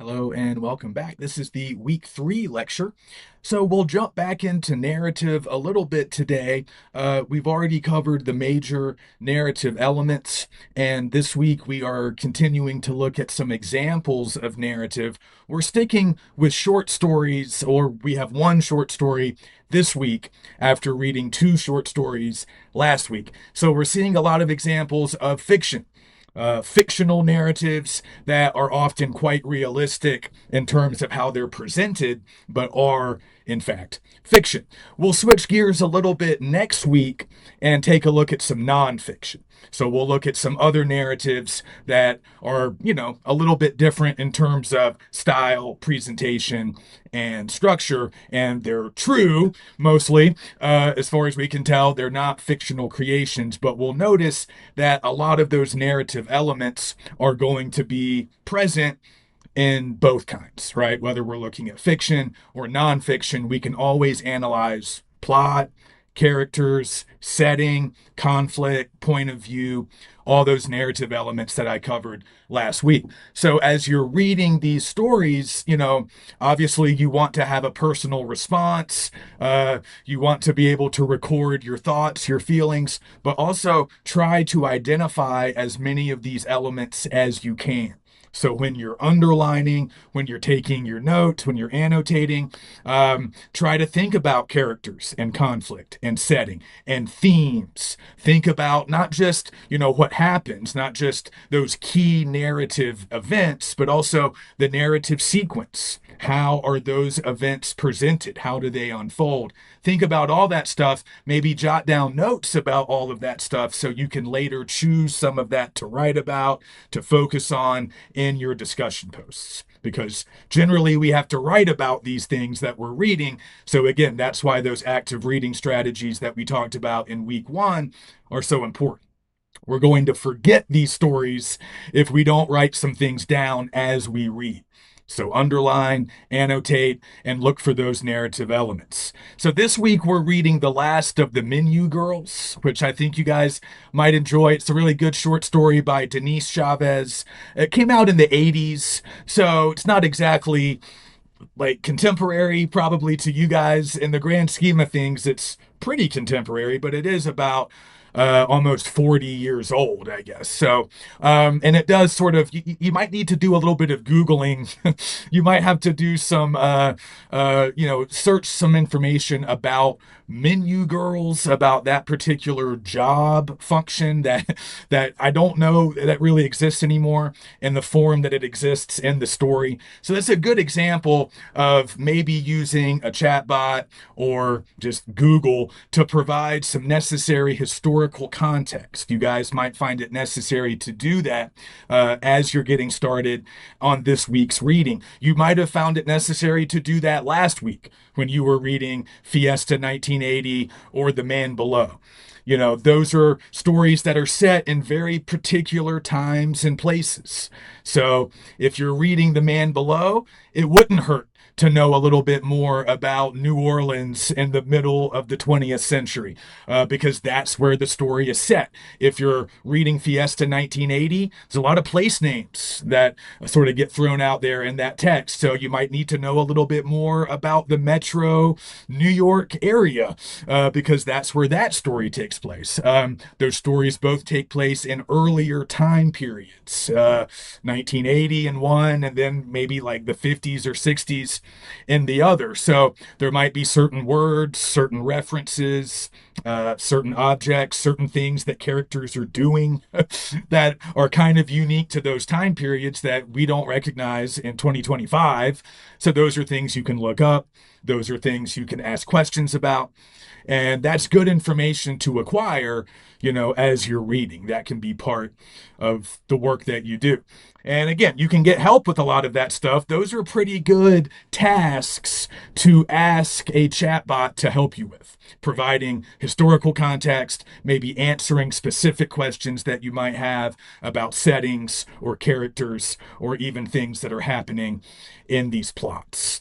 Hello and welcome back. This is the week 3 lecture. So we'll jump back into narrative a little bit today. We've already covered the major narrative elements, and this week we are continuing to look at some examples of narrative. We're sticking with short stories, or we have one short story this week after reading two short stories last week. So we're seeing a lot of examples of fiction, fictional narratives that are often quite realistic in terms of how they're presented, but are, in fact, fiction. We'll switch gears a little bit next week and take a look at some nonfiction. So we'll look at some other narratives that are, a little bit different in terms of style, presentation, and structure. And they're true, mostly, as far as we can tell. They're not fictional creations, but we'll notice that a lot of those narrative elements are going to be present in both kinds, right? Whether we're looking at fiction or nonfiction, we can always analyze plot, characters, setting, conflict, point of view, all those narrative elements that I covered last week. So as you're reading these stories, obviously you want to have a personal response. You want to be able to record your thoughts, your feelings, but also try to identify as many of these elements as you can. So when you're underlining, when you're taking your notes, when you're annotating, try to think about characters and conflict and setting and themes. Think about not just, what happens, not just those key narrative events, but also the narrative sequence. How are those events presented? How do they unfold? Think about all that stuff. Maybe jot down notes about all of that stuff so you can later choose some of that to write about, to focus on in your discussion posts. Because generally we have to write about these things that we're reading. So again, that's why those active reading strategies that we talked about in week 1 are so important. We're going to forget these stories if we don't write some things down as we read. So underline, annotate, and look for those narrative elements. So this week we're reading the last of the Menu Girls, which I think you guys might enjoy. It's a really good short story by Denise Chavez. It came out in the 80s, so it's not exactly like contemporary probably to you guys. In the grand scheme of things, it's pretty contemporary, but it is about almost 40 years old, I guess. So, and it does sort of, you might need to do a little bit of Googling. You might have to do some, search some information about menu girls, about that particular job function that I don't know that really exists anymore in the form that it exists in the story. So that's a good example of maybe using a chatbot or just Google to provide some necessary historical context. You guys might find it necessary to do that as you're getting started on this week's reading. You might have found it necessary to do that last week when you were reading Fiesta 1980 or The Man Below. Those are stories that are set in very particular times and places. So if you're reading The Man Below, it wouldn't hurt to know a little bit more about New Orleans in the middle of the 20th century, because that's where the story is set. If you're reading Fiesta 1980, there's a lot of place names that sort of get thrown out there in that text. So you might need to know a little bit more about the metro New York area, because that's where that story takes place. Those stories both take place in earlier time periods, 1980 in one, and then maybe like the 50s or 60s in the other. So there might be certain words, certain references, certain objects, certain things that characters are doing that are kind of unique to those time periods that we don't recognize in 2025. So those are things you can look up. Those are things you can ask questions about. And that's good information to acquire, as you're reading. That can be part of the work that you do. And again, you can get help with a lot of that stuff. Those are pretty good tasks to ask a chatbot to help you with, providing historical context, maybe answering specific questions that you might have about settings or characters or even things that are happening in these plots.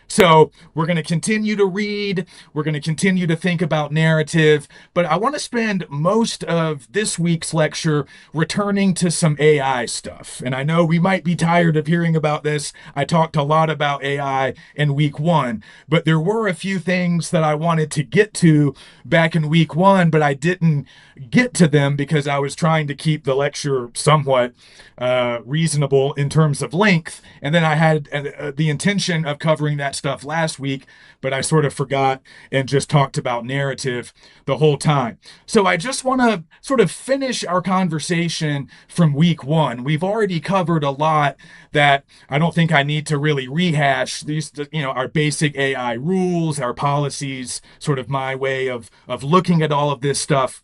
So we're going to continue to read. We're going to continue to think about narrative. But I want to spend most of this week's lecture returning to some AI stuff. And I know we might be tired of hearing about this. I talked a lot about AI in week one, but there were a few things that I wanted to get to back in week one, but I didn't get to them because I was trying to keep the lecture somewhat reasonable in terms of length. And then I had the intention of covering that stuff last week, but I sort of forgot and just talked about narrative the whole time. So I just want to sort of finish our conversation from week one. We've already covered a lot that I don't think I need to really rehash. These, our basic AI rules, our policies, sort of my way of looking at all of this stuff.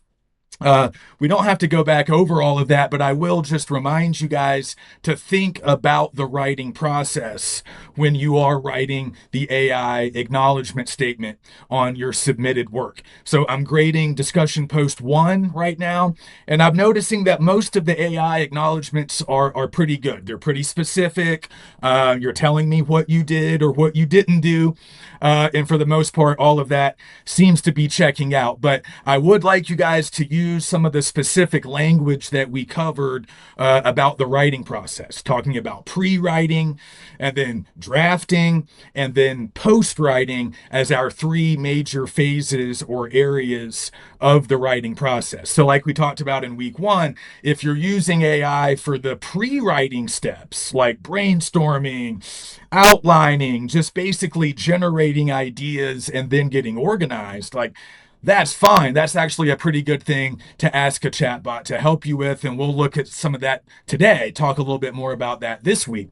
uh, we don't have to go back over all of that, but I will just remind you guys to think about the writing process when you are writing the AI acknowledgement statement on your submitted work. So I'm grading discussion post one right now, and I'm noticing that most of the AI acknowledgements are pretty good. They're pretty specific. You're telling me what you did or what you didn't do. And for the most part, all of that seems to be checking out. But I would like you guys to use some of the specific language that we covered about the writing process, talking about pre-writing and then drafting and then post-writing as our three major phases or areas of the writing process. So like we talked about in week one, if you're using AI for the pre-writing steps like brainstorming, outlining, just basically generating ideas and then getting organized, like that's fine. That's actually a pretty good thing to ask a chatbot to help you with. And we'll look at some of that today, talk a little bit more about that this week.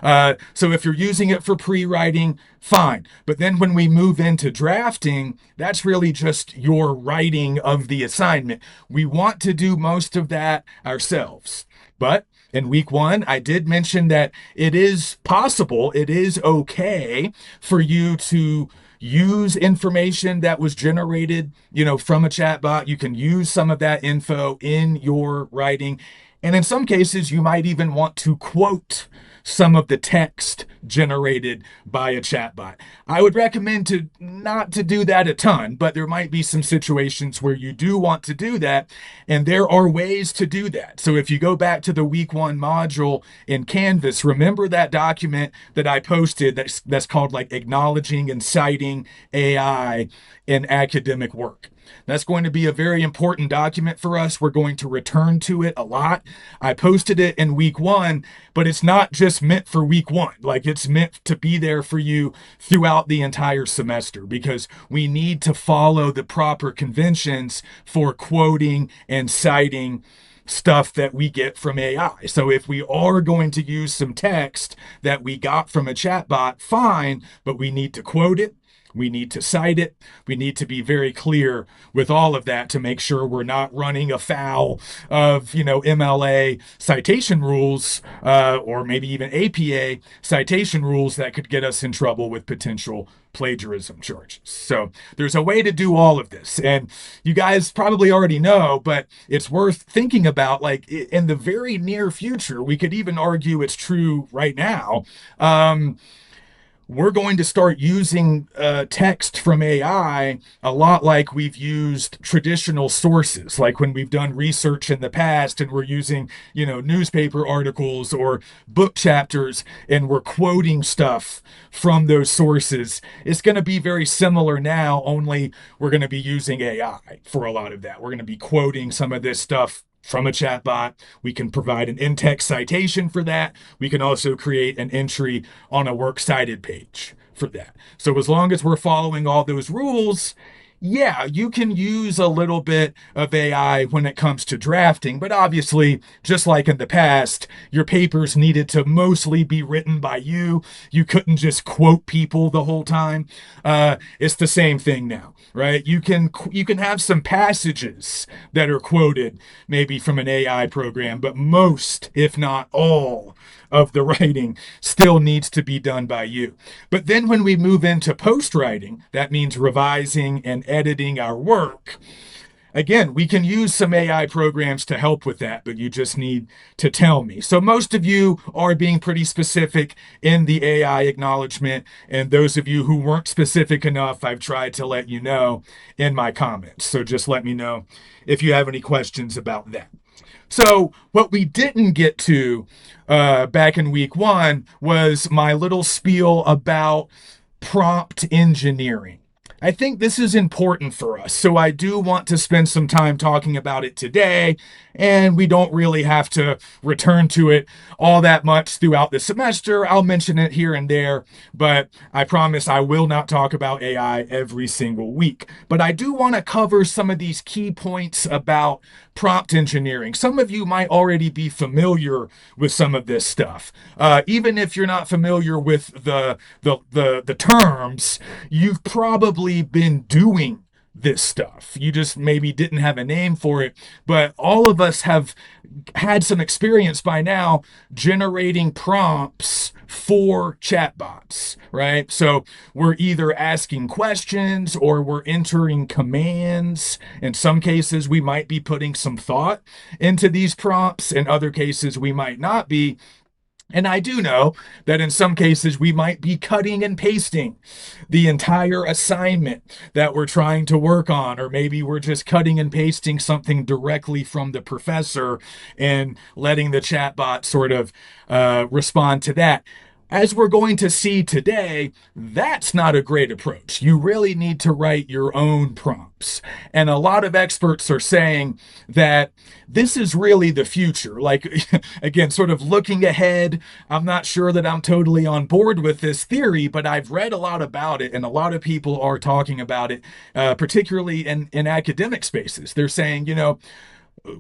So if you're using it for pre writing, fine. But then when we move into drafting, that's really just your writing of the assignment. We want to do most of that ourselves. But in week one, I did mention that it is possible, it is okay for you to use information that was generated, from a chatbot. You can use some of that info in your writing. And in some cases, you might even want to quote some of the text generated by a chatbot. I would recommend to not to do that a ton, but there might be some situations where you do want to do that, and there are ways to do that. So if you go back to the week one module in Canvas, remember that document that I posted that's called like acknowledging and citing AI in academic work. That's going to be a very important document for us. We're going to return to it a lot. I posted it in week one, but it's not just meant for week one. Like it's meant to be there for you throughout the entire semester because we need to follow the proper conventions for quoting and citing stuff that we get from AI. So if we are going to use some text that we got from a chatbot, fine, but we need to quote it. We need to cite it. We need to be very clear with all of that to make sure we're not running afoul of, MLA citation rules or maybe even APA citation rules that could get us in trouble with potential plagiarism charges. So there's a way to do all of this. And you guys probably already know, but it's worth thinking about like in the very near future. We could even argue it's true right now. We're going to start using text from AI a lot like we've used traditional sources, like when we've done research in the past and we're using, newspaper articles or book chapters and we're quoting stuff from those sources. It's going to be very similar now, only we're going to be using AI for a lot of that. We're going to be quoting some of this stuff from a chatbot. We can provide an in-text citation for that. We can also create an entry on a works cited page for that. So as long as we're following all those rules, yeah, you can use a little bit of AI when it comes to drafting, but obviously, just like in the past, your papers needed to mostly be written by you. You couldn't just quote people the whole time. It's the same thing now, right? You can have some passages that are quoted maybe from an AI program, but most, if not all, of the writing still needs to be done by you. But then when we move into post writing, that means revising and editing our work. Again, we can use some AI programs to help with that, but you just need to tell me. So most of you are being pretty specific in the AI acknowledgement, and those of you who weren't specific enough, I've tried to let you know in my comments. So just let me know if you have any questions about that. So, what we didn't get to back in week one was my little spiel about prompt engineering. I think this is important for us. So I do want to spend some time talking about it today, and we don't really have to return to it all that much throughout the semester. I'll mention it here and there, but I promise I will not talk about AI every single week. But I do want to cover some of these key points about prompt engineering. Some of you might already be familiar with some of this stuff. Even if you're not familiar with the terms, you've probably been doing this stuff. You just maybe didn't have a name for it, but all of us have had some experience by now generating prompts for chatbots, right? So we're either asking questions or we're entering commands. In some cases, we might be putting some thought into these prompts. In other cases, we might not be. And I do know that in some cases we might be cutting and pasting the entire assignment that we're trying to work on, or maybe we're just cutting and pasting something directly from the professor and letting the chatbot sort of respond to that. As we're going to see today, that's not a great approach. You really need to write your own prompts. And a lot of experts are saying that this is really the future. Like, again, sort of looking ahead, I'm not sure that I'm totally on board with this theory, but I've read a lot about it, and a lot of people are talking about it, particularly in academic spaces. They're saying,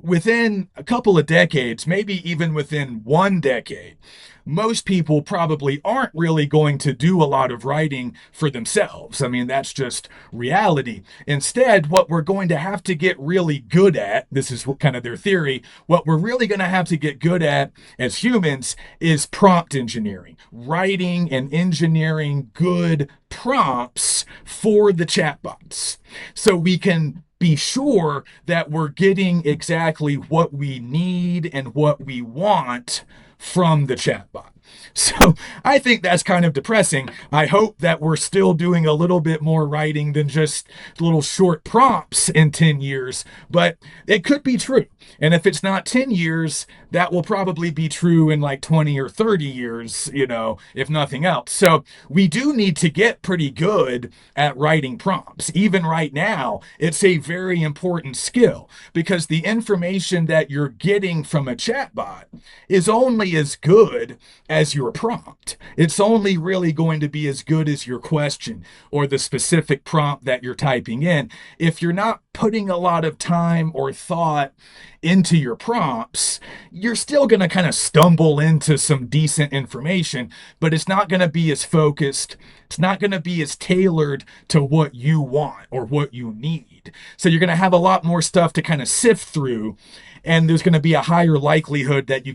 within a couple of decades, maybe even within 1 decade, most people probably aren't really going to do a lot of writing for themselves. I mean, that's just reality. Instead, what we're going to have to get really good at, this is kind of their theory, what we're really going to have to get good at as humans is prompt engineering, writing and engineering good prompts for the chatbots. So we can be sure that we're getting exactly what we need and what we want from the chatbot. So I think that's kind of depressing. I hope that we're still doing a little bit more writing than just little short prompts in 10 years, but it could be true. And if it's not 10 years, that will probably be true in like 20 or 30 years, if nothing else. So we do need to get pretty good at writing prompts. Even right now, it's a very important skill because the information that you're getting from a chatbot is only as good as your prompt. It's only really going to be as good as your question or the specific prompt that you're typing in. If you're not putting a lot of time or thought into your prompts, you're still going to kind of stumble into some decent information, but it's not going to be as focused. It's not going to be as tailored to what you want or what you need. So you're going to have a lot more stuff to kind of sift through, and there's going to be a higher likelihood that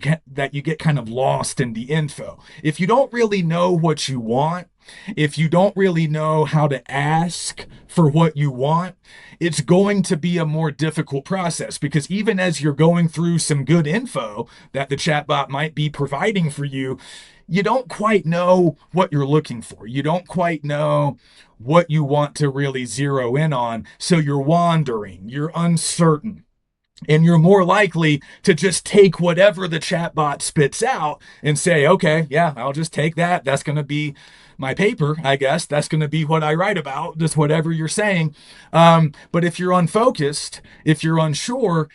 you get kind of lost in the info. If you don't really know what you want, if you don't really know how to ask for what you want, it's going to be a more difficult process because even as you're going through some good info that the chatbot might be providing for you, you don't quite know what you're looking for. You don't quite know what you want to really zero in on. So you're wandering, you're uncertain. And you're more likely to just take whatever the chatbot spits out and say, okay, yeah, I'll just take that. That's going to be my paper, I guess. That's going to be what I write about, just whatever you're saying. But if you're unfocused, if you're unsure,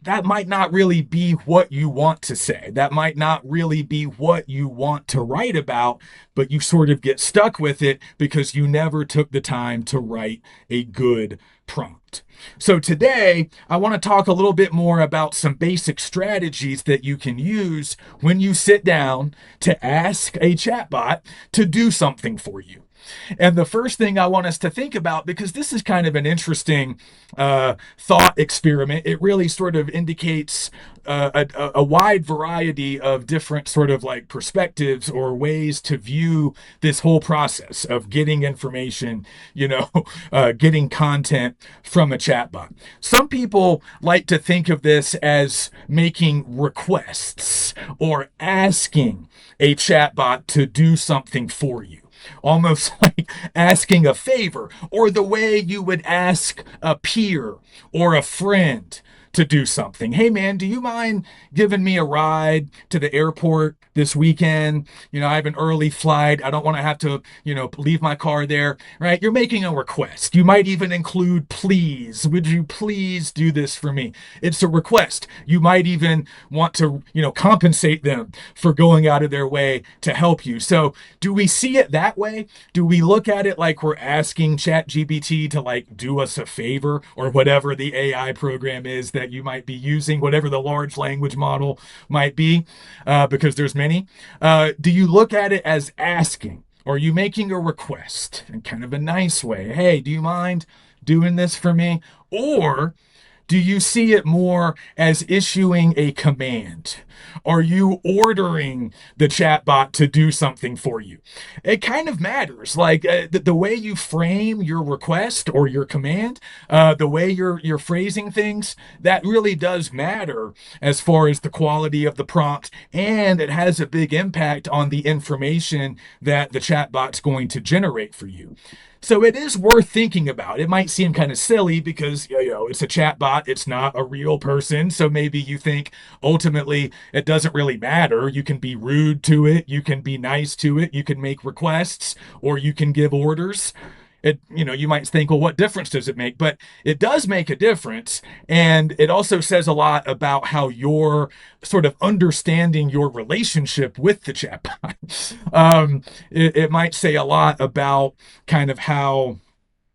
that might not really be what you want to say. That might not really be what you want to write about, but you sort of get stuck with it because you never took the time to write a good prompt. So today, I want to talk a little bit more about some basic strategies that you can use when you sit down to ask a chatbot to do something for you. And the first thing I want us to think about, because this is kind of an interesting thought experiment, it really sort of indicates a wide variety of different sort of like perspectives or ways to view this whole process of getting information, getting content from a chatbot. Some people like to think of this as making requests or asking a chatbot to do something for you, almost like asking a favor, or the way you would ask a peer or a friend to do something. Hey man, do you mind giving me a ride to the airport this weekend? I have an early flight. I don't want to have to, leave my car there, right? You're making a request. You might even include please. Would you please do this for me? It's a request. You might even want to, compensate them for going out of their way to help you. So, do we see it that way? Do we look at it like we're asking ChatGPT to like do us a favor, or whatever the AI program is that you might be using, whatever the large language model might be, because there's many? Do you look at it as asking? Or are you making a request in kind of a nice way? Hey, do you mind doing this for me? Or do you see it more as issuing a command? Are you ordering the chatbot to do something for you? It kind of matters. Like the way you frame your request or your command, the way you're phrasing things, that really does matter as far as the quality of the prompt, and it has a big impact on the information that the chatbot's going to generate for you. So it is worth thinking about. It might seem kind of silly because it's a chatbot, it's not a real person. So maybe you think ultimately it doesn't really matter. You can be rude to it, you can be nice to it, you can make requests, or you can give orders. You might think, well, what difference does it make? But it does make a difference. And it also says a lot about how you're sort of understanding your relationship with the chatbot. It might say a lot about kind of how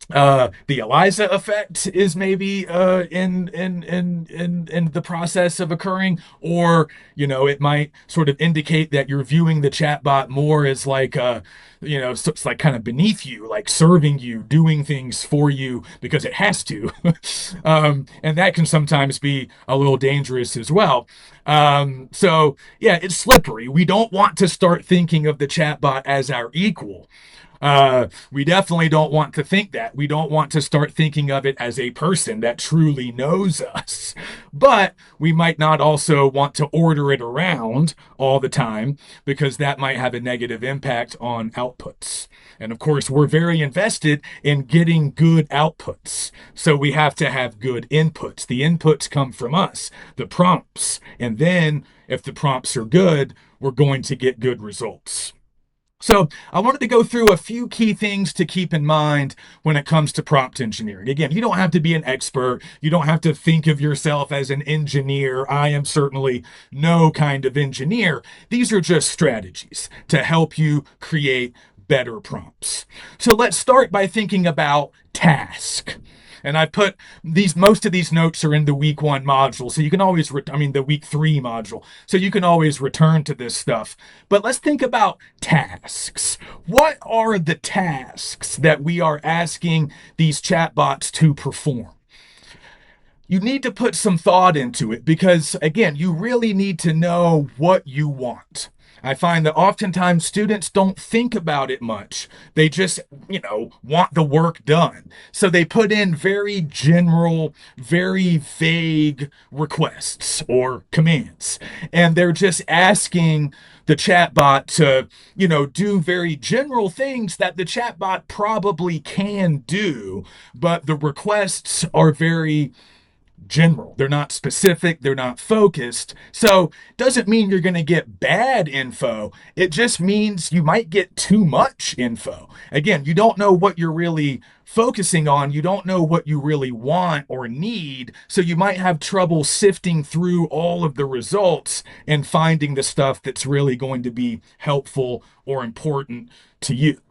the Eliza effect is maybe in the process of occurring, or it might sort of indicate that you're viewing the chatbot more as like so it's like kind of beneath you, like serving you, doing things for you because it has to, and that can sometimes be a little dangerous as well. So yeah, it's slippery. We don't want to start thinking of the chatbot as our equal. We definitely don't want to think that. We don't want to start thinking of it as a person that truly knows us. But we might not also want to order it around all the time, because that might have a negative impact on outputs. And of course, we're very invested in getting good outputs. So we have to have good inputs. The inputs come from us, the prompts. And then if the prompts are good, we're going to get good results. So I wanted to go through a few key things to keep in mind when it comes to prompt engineering. Again, you don't have to be an expert. You don't have to think of yourself as an engineer. I am certainly no kind of engineer. These are just strategies to help you create better prompts. So let's start by thinking about task. And I put most of these notes are in the week 1 module. So you can always, the week 3 module. So you can always return to this stuff. But let's think about tasks. What are the tasks that we are asking these chatbots to perform? You need to put some thought into it because, again, you really need to know what you want. I find that oftentimes students don't think about it much. They just, want the work done. So they put in very general, very vague requests or commands. And they're just asking the chatbot to, do very general things that the chatbot probably can do, but the requests are very general. They're not specific, they're not focused. So doesn't mean you're going to get bad info. It just means you might get too much info. Again, you don't know what you're really focusing on. You don't know what you really want or need. So you might have trouble sifting through all of the results and finding the stuff that's really going to be helpful or important to you.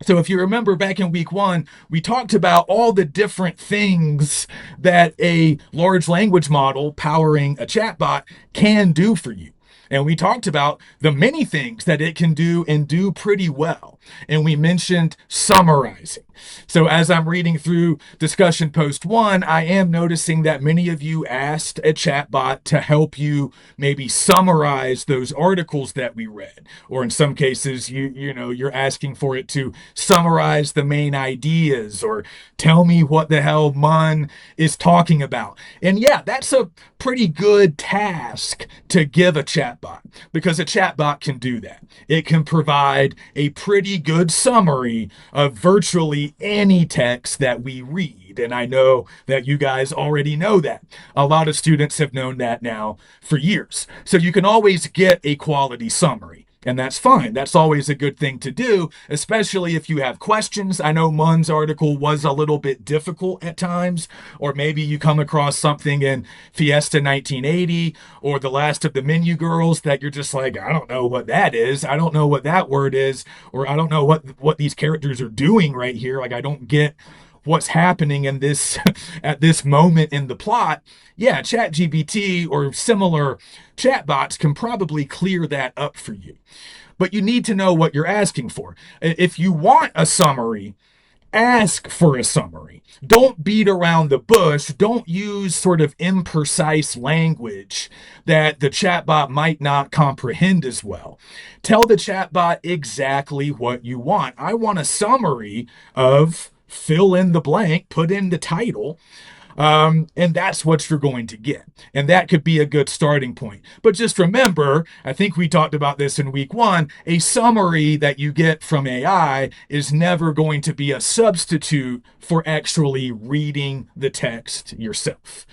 So if you remember back in week 1, we talked about all the different things that a large language model powering a chatbot can do for you. And we talked about the many things that it can do and do pretty well. And we mentioned summarizing. So as I'm reading through discussion post 1, I am noticing that many of you asked a chatbot to help you maybe summarize those articles that we read. Or in some cases, you're asking for it to summarize the main ideas or tell me what the hell Mun is talking about. And yeah, that's a pretty good task to give a chatbot because a chatbot can do that. It can provide a pretty good summary of virtually any text that we read. And I know that you guys already know that. A lot of students have known that now for years. So you can always get a quality summary. And that's fine. That's always a good thing to do, especially if you have questions. I know Mun's article was a little bit difficult at times, or maybe you come across something in Fiesta 1980 or The Last of the Menu Girls that you're just like, I don't know what that is. I don't know what that word is, or I don't know what these characters are doing right here. Like, I don't get what's happening in this at this moment in the plot. Yeah, ChatGPT or similar chatbots can probably clear that up for you. But you need to know what you're asking for. If you want a summary, ask for a summary. Don't beat around the bush. Don't use sort of imprecise language that the chatbot might not comprehend as well. Tell the chatbot exactly what you want. I want a summary of fill in the blank, put in the title, and that's what you're going to get. And that could be a good starting point. But just remember, I think we talked about this in week 1, a summary that you get from AI is never going to be a substitute for actually reading the text yourself.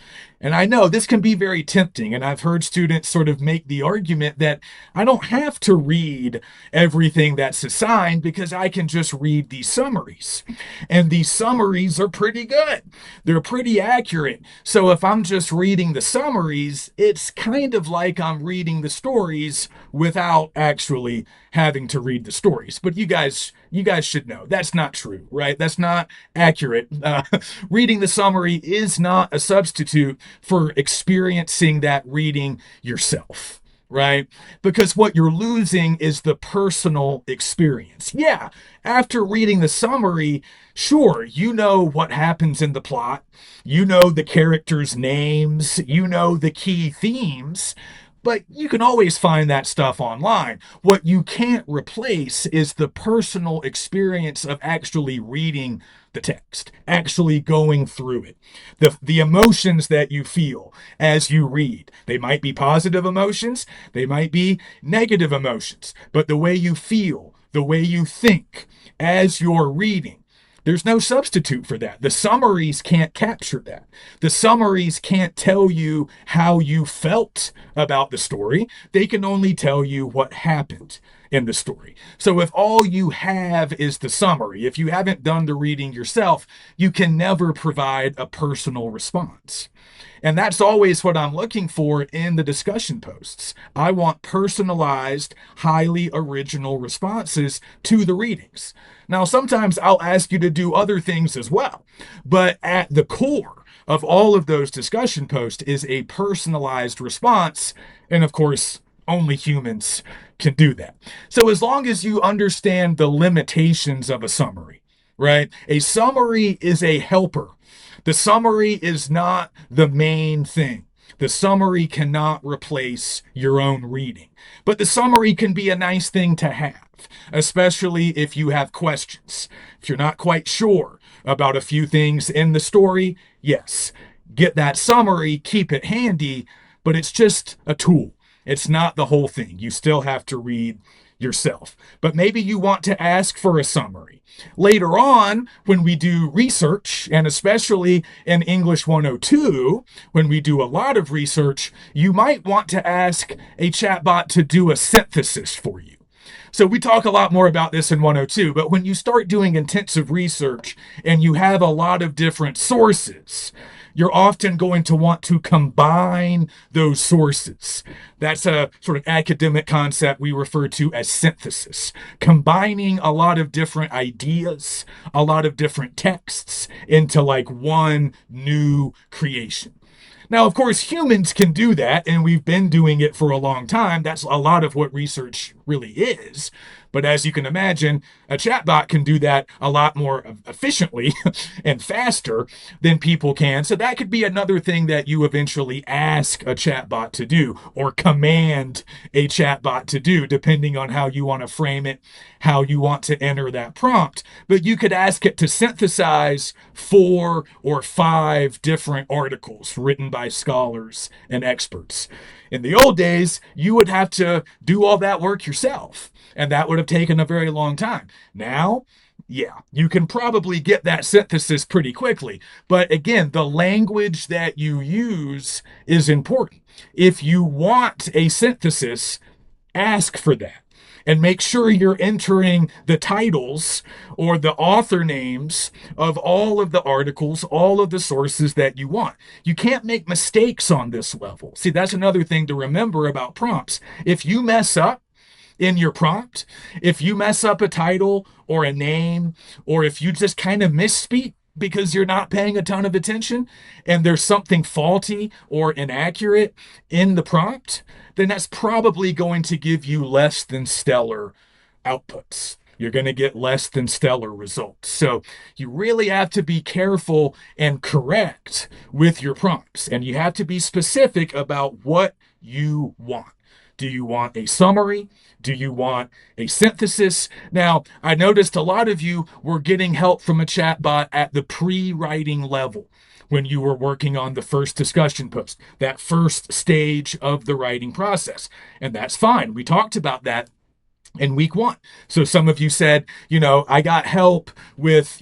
And I know this can be very tempting, and I've heard students sort of make the argument that I don't have to read everything that's assigned because I can just read these summaries. And these summaries are pretty good. They're pretty accurate. So if I'm just reading the summaries, it's kind of like I'm reading the stories without actually having to read the stories. But you guys should know that's not true, right? That's not accurate. Reading the summary is not a substitute for experiencing that reading yourself, right? Because what you're losing is the personal experience. Yeah, after reading the summary, sure, you know what happens in the plot, you know the characters' names, you know the key themes. But you can always find that stuff online. What you can't replace is the personal experience of actually reading the text, actually going through it. The emotions that you feel as you read. They might be positive emotions, they might be negative emotions, but the way you feel, the way you think as you're reading, there's no substitute for that. The summaries can't capture that. The summaries can't tell you how you felt about the story. They can only tell you what happened in the story. So if all you have is the summary, if you haven't done the reading yourself, you can never provide a personal response. And that's always what I'm looking for in the discussion posts. I want personalized, highly original responses to the readings. Now, sometimes I'll ask you to do other things as well, but at the core of all of those discussion posts is a personalized response. And of course, only humans can do that. So as long as you understand the limitations of a summary, right? A summary is a helper. The summary is not the main thing. The summary cannot replace your own reading. But the summary can be a nice thing to have, especially if you have questions. If you're not quite sure about a few things in the story, yes, get that summary, keep it handy, but it's just a tool. It's not the whole thing. You still have to read yourself. But maybe you want to ask for a summary. Later on, when we do research, and especially in English 102, when we do a lot of research, you might want to ask a chatbot to do a synthesis for you. So we talk a lot more about this in 102, but when you start doing intensive research and you have a lot of different sources, you're often going to want to combine those sources. That's a sort of academic concept we refer to as synthesis. Combining a lot of different ideas, a lot of different texts into like one new creation. Now, of course, humans can do that, and we've been doing it for a long time. That's a lot of what research really is. But as you can imagine, a chatbot can do that a lot more efficiently and faster than people can. So that could be another thing that you eventually ask a chatbot to do or command a chatbot to do, depending on how you want to frame it, how you want to enter that prompt. But you could ask it to synthesize 4 or 5 different articles written by scholars and experts. In the old days, you would have to do all that work yourself, and that would have taken a very long time. Now, yeah, you can probably get that synthesis pretty quickly. But again, the language that you use is important. If you want a synthesis, ask for that. And make sure you're entering the titles or the author names of all of the articles, all of the sources that you want. You can't make mistakes on this level. See, that's another thing to remember about prompts. If you mess up in your prompt, if you mess up a title or a name, or if you just kind of misspeak because you're not paying a ton of attention and there's something faulty or inaccurate in the prompt, then that's probably going to give you less than stellar outputs. You're going to get less than stellar results. So you really have to be careful and correct with your prompts, and you have to be specific about what you want. Do you want a summary? Do you want a synthesis? Now, I noticed a lot of you were getting help from a chatbot at the pre-writing level when you were working on the first discussion post, that first stage of the writing process. And that's fine. We talked about that in week 1. So some of you said, I got help with,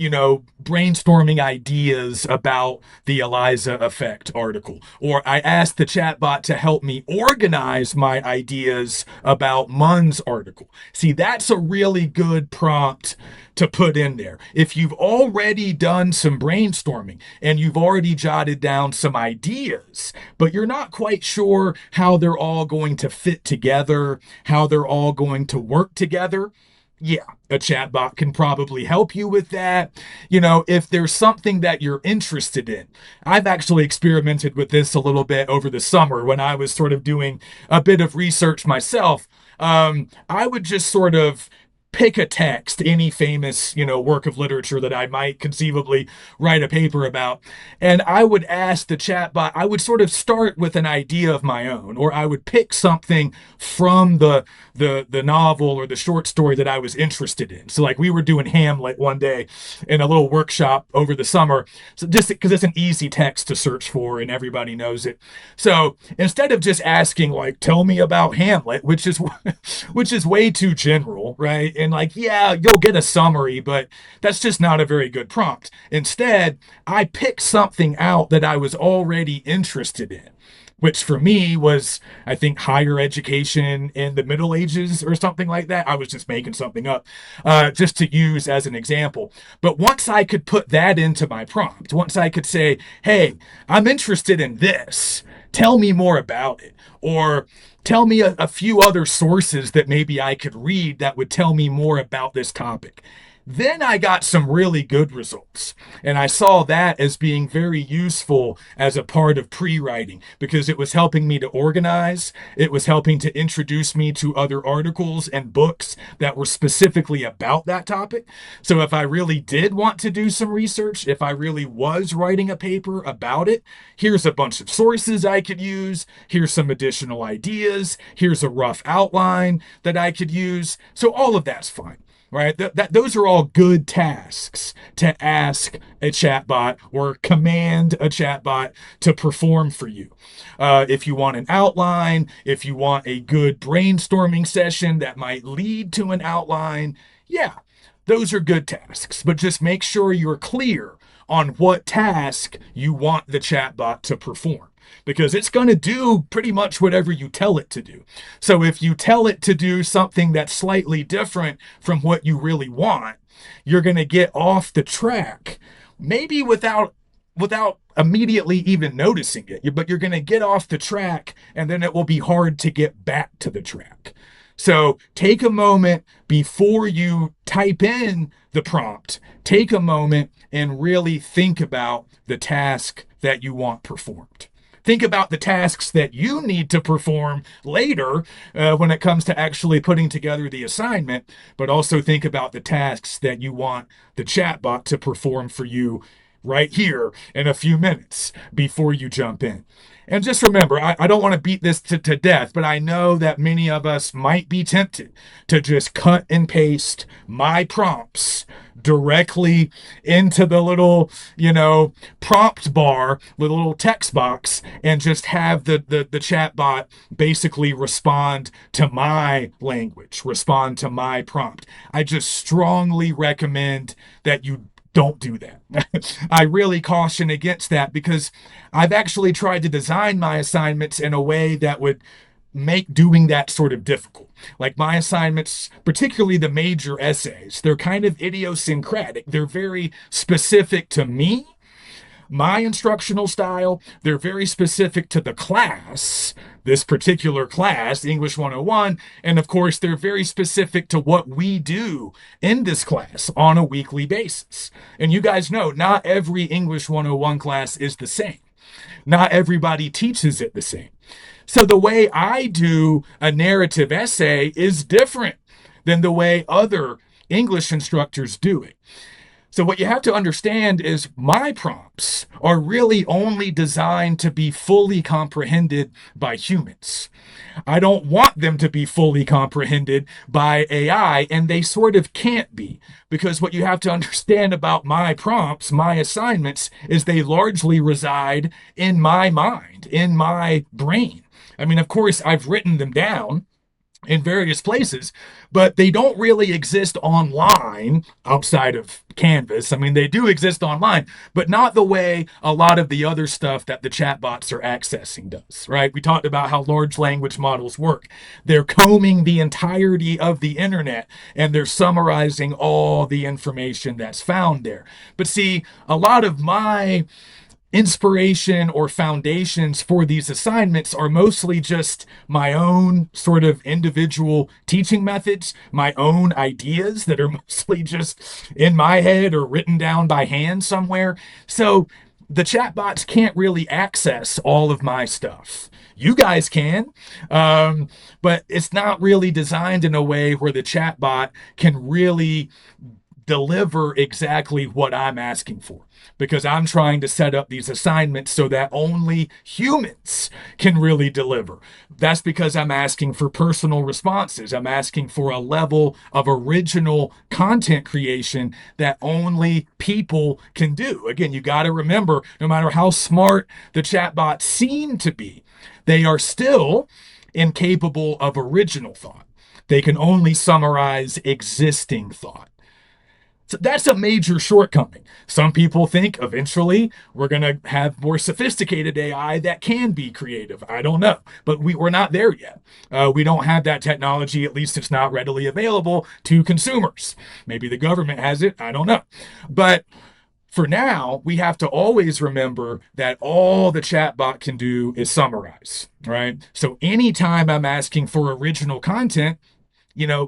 brainstorming ideas about the Eliza effect article, or I asked the chatbot to help me organize my ideas about Munn's article. See, that's a really good prompt to put in there. If you've already done some brainstorming and you've already jotted down some ideas, but you're not quite sure how they're all going to fit together, how they're all going to work together, yeah, a chatbot can probably help you with that. If there's something that you're interested in. I've actually experimented with this a little bit over the summer when I was sort of doing a bit of research myself. I would just sort of pick a text, any famous, work of literature that I might conceivably write a paper about. And I would ask the chatbot, I would sort of start with an idea of my own, or I would pick something from the novel or the short story that I was interested in. So like we were doing Hamlet one day in a little workshop over the summer. So just because it's an easy text to search for and everybody knows it. So instead of just asking like, tell me about Hamlet, which is way too general, right? And like, yeah, you'll get a summary, but that's just not a very good prompt. Instead, I picked something out that I was already interested in, which for me was, I think, higher education in the Middle Ages or something like that. I was just making something up just to use as an example. But once I could put that into my prompt, once I could say, hey, I'm interested in this, tell me more about it, or tell me a few other sources that maybe I could read that would tell me more about this topic. Then I got some really good results. And I saw that as being very useful as a part of pre-writing because it was helping me to organize. It was helping to introduce me to other articles and books that were specifically about that topic. So if I really did want to do some research, if I really was writing a paper about it, here's a bunch of sources I could use. Here's some additional ideas. Here's a rough outline that I could use. So all of that's fine. Right? Those are all good tasks to ask a chatbot or command a chatbot to perform for you. If you want an outline, if you want a good brainstorming session that might lead to an outline, yeah, those are good tasks. But just make sure you're clear on what task you want the chatbot to perform, because it's going to do pretty much whatever you tell it to do. So if you tell it to do something that's slightly different from what you really want, you're going to get off the track, maybe without immediately even noticing it, but you're going to get off the track and then it will be hard to get back to the track. So take a moment before you type in the prompt, take a moment and really think about the task that you want performed. Think about the tasks that you need to perform later when it comes to actually putting together the assignment, but also think about the tasks that you want the chatbot to perform for you right here in a few minutes before you jump in. And just remember, I don't want to beat this to death, but I know that many of us might be tempted to just cut and paste my prompts directly into the little, prompt bar, the little text box, and just have the chat bot basically respond to my language, respond to my prompt. I just strongly recommend that you don't do that. I really caution against that because I've actually tried to design my assignments in a way that would make doing that sort of difficult. Like my assignments, particularly the major essays, they're kind of idiosyncratic. They're very specific to me, my instructional style. They're very specific to the class, this particular class, English 101. And of course, they're very specific to what we do in this class on a weekly basis. And you guys know, not every English 101 class is the same. Not everybody teaches it the same. So the way I do a narrative essay is different than the way other English instructors do it. So what you have to understand is my prompts are really only designed to be fully comprehended by humans. I don't want them to be fully comprehended by AI, and they sort of can't be, because what you have to understand about my prompts, my assignments, is they largely reside in my mind, in my brain. I mean, of course, I've written them down in various places, but they don't really exist online outside of Canvas. I mean, they do exist online, but not the way a lot of the other stuff that the chatbots are accessing does, right? We talked about how large language models work. They're combing the entirety of the internet and they're summarizing all the information that's found there. But see, a lot of my inspiration or foundations for these assignments are mostly just my own sort of individual teaching methods, my own ideas that are mostly just in my head or written down by hand somewhere. So the chatbots can't really access all of my stuff. You guys can, but it's not really designed in a way where the chatbot can really deliver exactly what I'm asking for, because I'm trying to set up these assignments so that only humans can really deliver. That's because I'm asking for personal responses. I'm asking for a level of original content creation that only people can do. Again, you got to remember, no matter how smart the chatbots seem to be, they are still incapable of original thought. They can only summarize existing thought. So that's a major shortcoming. Some people think eventually we're going to have more sophisticated AI that can be creative. I don't know, but we're not there yet. We don't have that technology. At least it's not readily available to consumers. Maybe the government has it. I don't know. But for now, we have to always remember that all the chatbot can do is summarize, right? So anytime I'm asking for original content,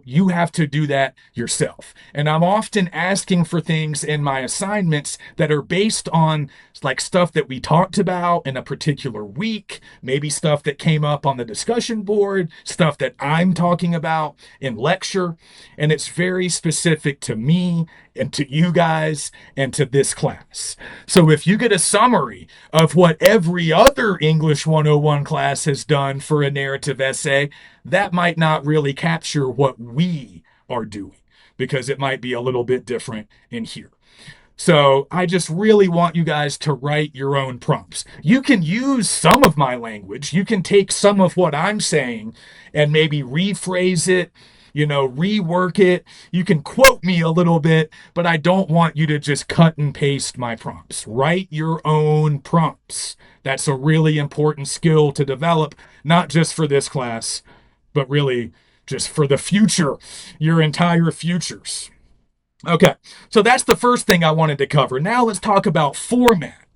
you have to do that yourself. And I'm often asking for things in my assignments that are based on like stuff that we talked about in a particular week, maybe stuff that came up on the discussion board, stuff that I'm talking about in lecture. And it's very specific to me and to you guys and to this class. So if you get a summary of what every other English 101 class has done for a narrative essay, that might not really capture what we are doing, because it might be a little bit different in here. So I just really want you guys to write your own prompts. You can use some of my language. You can take some of what I'm saying and maybe rephrase it, rework it. You can quote me a little bit, but I don't want you to just cut and paste my prompts. Write your own prompts. That's a really important skill to develop, not just for this class, but really just for the future, your entire futures. Okay, so that's the first thing I wanted to cover. Now let's talk about format.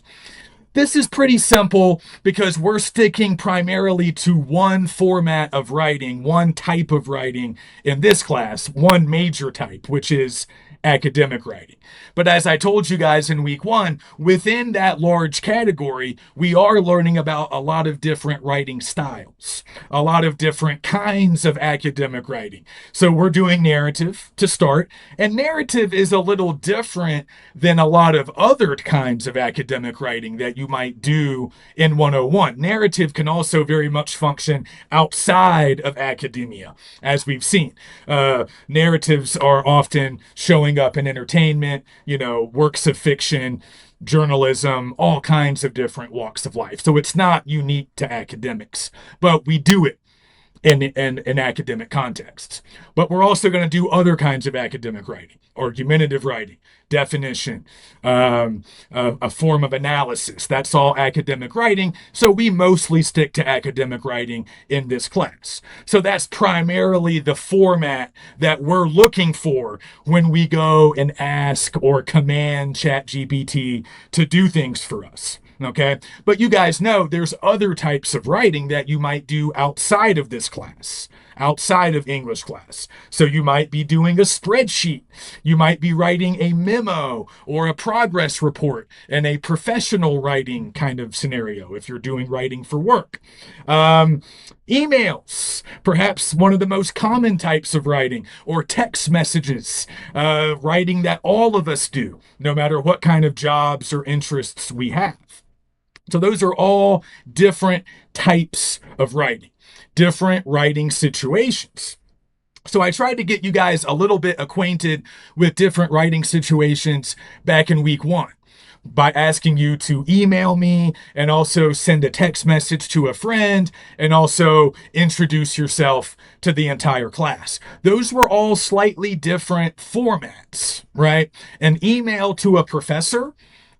This is pretty simple because we're sticking primarily to one format of writing, one type of writing in this class, one major type, which is academic writing. But as I told you guys in week one, within that large category, we are learning about a lot of different writing styles, a lot of different kinds of academic writing. So we're doing narrative to start, and narrative is a little different than a lot of other kinds of academic writing that you might do in 101. Narrative can also very much function outside of academia, as we've seen. Narratives are often showing up in entertainment, works of fiction, journalism, all kinds of different walks of life. So it's not unique to academics, but we do it in academic contexts. But we're also going to do other kinds of academic writing, argumentative writing, definition, a form of analysis. That's all academic writing. So we mostly stick to academic writing in this class. So that's primarily the format that we're looking for when we go and ask or command ChatGPT to do things for us. Okay. But you guys know there's other types of writing that you might do outside of this class, outside of English class. So you might be doing a spreadsheet. You might be writing a memo or a progress report in a professional writing kind of scenario if you're doing writing for work. Emails, perhaps one of the most common types of writing, or text messages, writing that all of us do, no matter what kind of jobs or interests we have. So those are all different types of writing, different writing situations. So I tried to get you guys a little bit acquainted with different writing situations back in week one by asking you to email me and also send a text message to a friend and also introduce yourself to the entire class. Those were all slightly different formats, right? An email to a professor,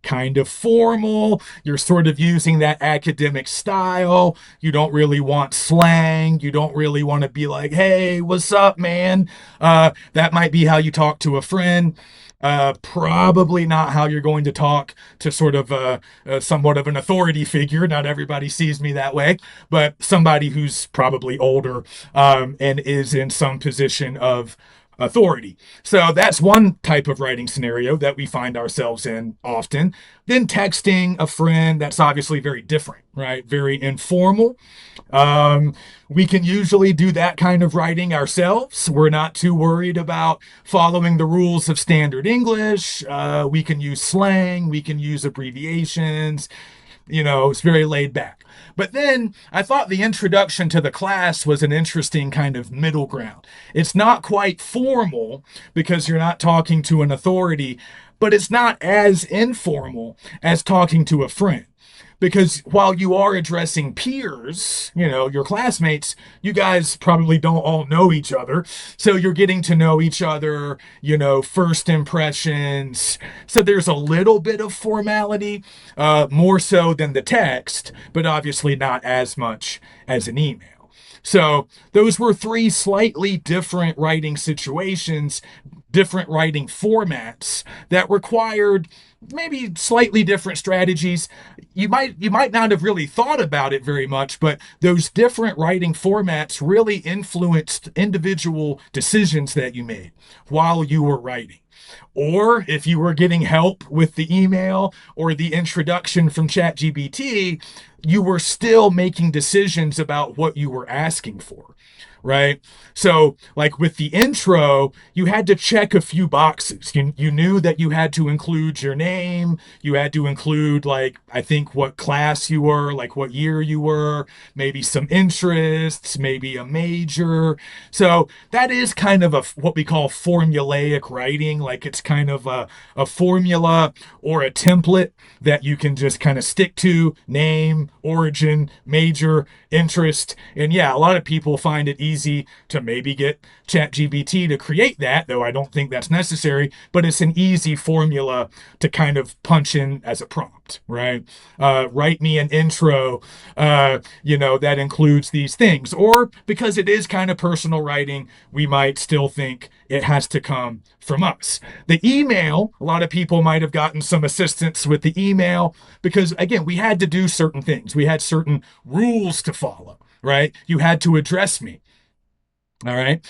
kind of formal. You're sort of using that academic style. You don't really want slang. You don't really want to be like, hey, what's up, man? That might be how you talk to a friend. Probably not how you're going to talk to sort of somewhat of an authority figure. Not everybody sees me that way, but somebody who's probably older and is in some position of authority. So that's one type of writing scenario that we find ourselves in often. Then texting a friend, that's obviously very different, right? Very informal. We can usually do that kind of writing ourselves. We're not too worried about following the rules of standard English. We can use slang, we can use abbreviations. It's very laid back. But then I thought the introduction to the class was an interesting kind of middle ground. It's not quite formal because you're not talking to an authority, but it's not as informal as talking to a friend. Because while you are addressing peers, your classmates, you guys probably don't all know each other. So you're getting to know each other, first impressions. So there's a little bit of formality, more so than the text, but obviously not as much as an email. So those were three slightly different writing situations, different writing formats that required maybe slightly different strategies. You might not have really thought about it very much, but those different writing formats really influenced individual decisions that you made while you were writing. Or if you were getting help with the email or the introduction from ChatGPT, you were still making decisions about what you were asking for, right? So like with the intro, you had to check a few boxes. You knew that you had to include your name. You had to include, like, I think what class you were, like what year you were, maybe some interests, maybe a major. So that is kind of what we call formulaic writing. Like it's kind of a formula or a template that you can just kind of stick to: name, origin, major, interest. And yeah, a lot of people find it easy to maybe get ChatGPT to create that, though I don't think that's necessary, but it's an easy formula to kind of punch in as a prompt, right? Write me an intro, that includes these things. Or because it is kind of personal writing, we might still think it has to come from us. The email, a lot of people might have gotten some assistance with the email because, again, we had to do certain things. We had certain rules to follow, right? You had to address me. All right.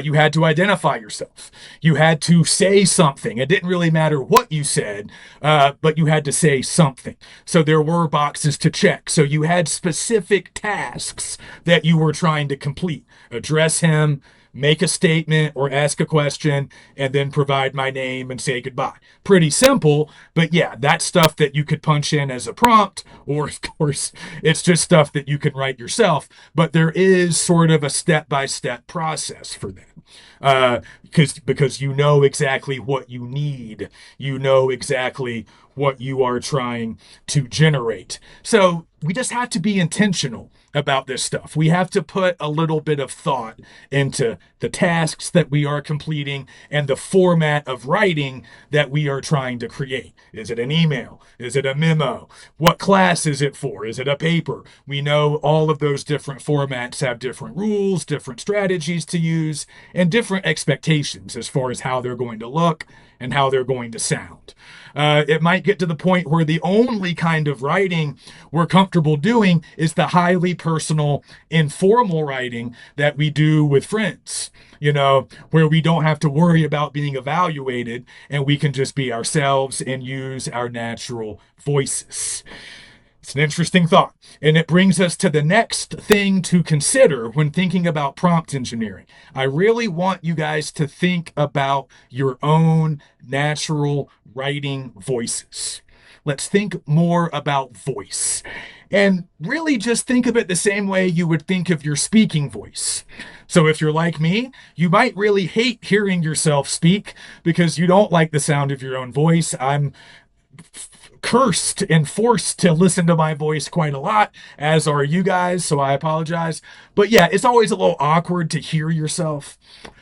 You had to identify yourself. You had to say something. It didn't really matter what you said, but you had to say something. So there were boxes to check. So you had specific tasks that you were trying to complete. Address him, make a statement or ask a question, and then provide my name and say goodbye. Pretty simple, but yeah, that's stuff that you could punch in as a prompt, or of course, it's just stuff that you can write yourself. But there is sort of a step-by-step process for that. Because you know exactly what you need, you know exactly what you are trying to generate. So we just have to be intentional about this stuff. We have to put a little bit of thought into the tasks that we are completing and the format of writing that we are trying to create. Is it an email? Is it a memo? What class is it for? Is it a paper? We know all of those different formats have different rules, different strategies to use, and different expectations as far as how they're going to look and how they're going to sound. It might get to the point where the only kind of writing we're comfortable doing is the highly personal, informal writing that we do with friends, where we don't have to worry about being evaluated and we can just be ourselves and use our natural voices. It's an interesting thought. And it brings us to the next thing to consider when thinking about prompt engineering. I really want you guys to think about your own natural writing voices. Let's think more about voice. And really just think of it the same way you would think of your speaking voice. So if you're like me, you might really hate hearing yourself speak because you don't like the sound of your own voice. I'm cursed and forced to listen to my voice quite a lot, as are you guys, so I apologize. But yeah, it's always a little awkward to hear yourself,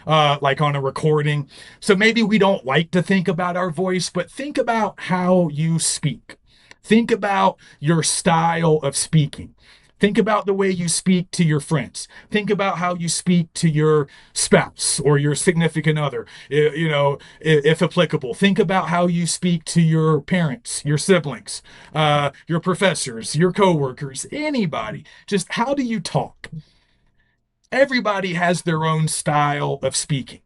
like on a recording. So maybe we don't like to think about our voice, but think about how you speak. Think about your style of speaking. Think about the way you speak to your friends. Think about how you speak to your spouse or your significant other, if applicable. Think about how you speak to your parents, your siblings, your professors, your coworkers, anybody. Just how do you talk? Everybody has their own style of speaking.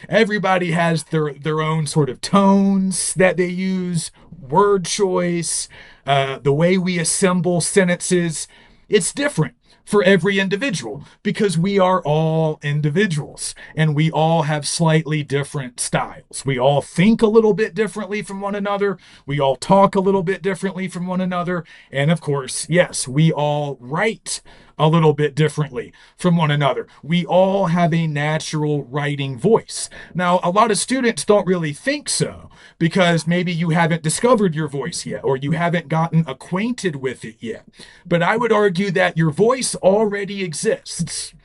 Everybody has their own sort of tones that they use, word choice, the way we assemble sentences. It's different for every individual because we are all individuals and we all have slightly different styles. We all think a little bit differently from one another. We all talk a little bit differently from one another. And of course, yes, we all write a little bit differently from one another. We all have a natural writing voice. Now, a lot of students don't really think so because maybe you haven't discovered your voice yet or you haven't gotten acquainted with it yet. But I would argue that your voice already exists,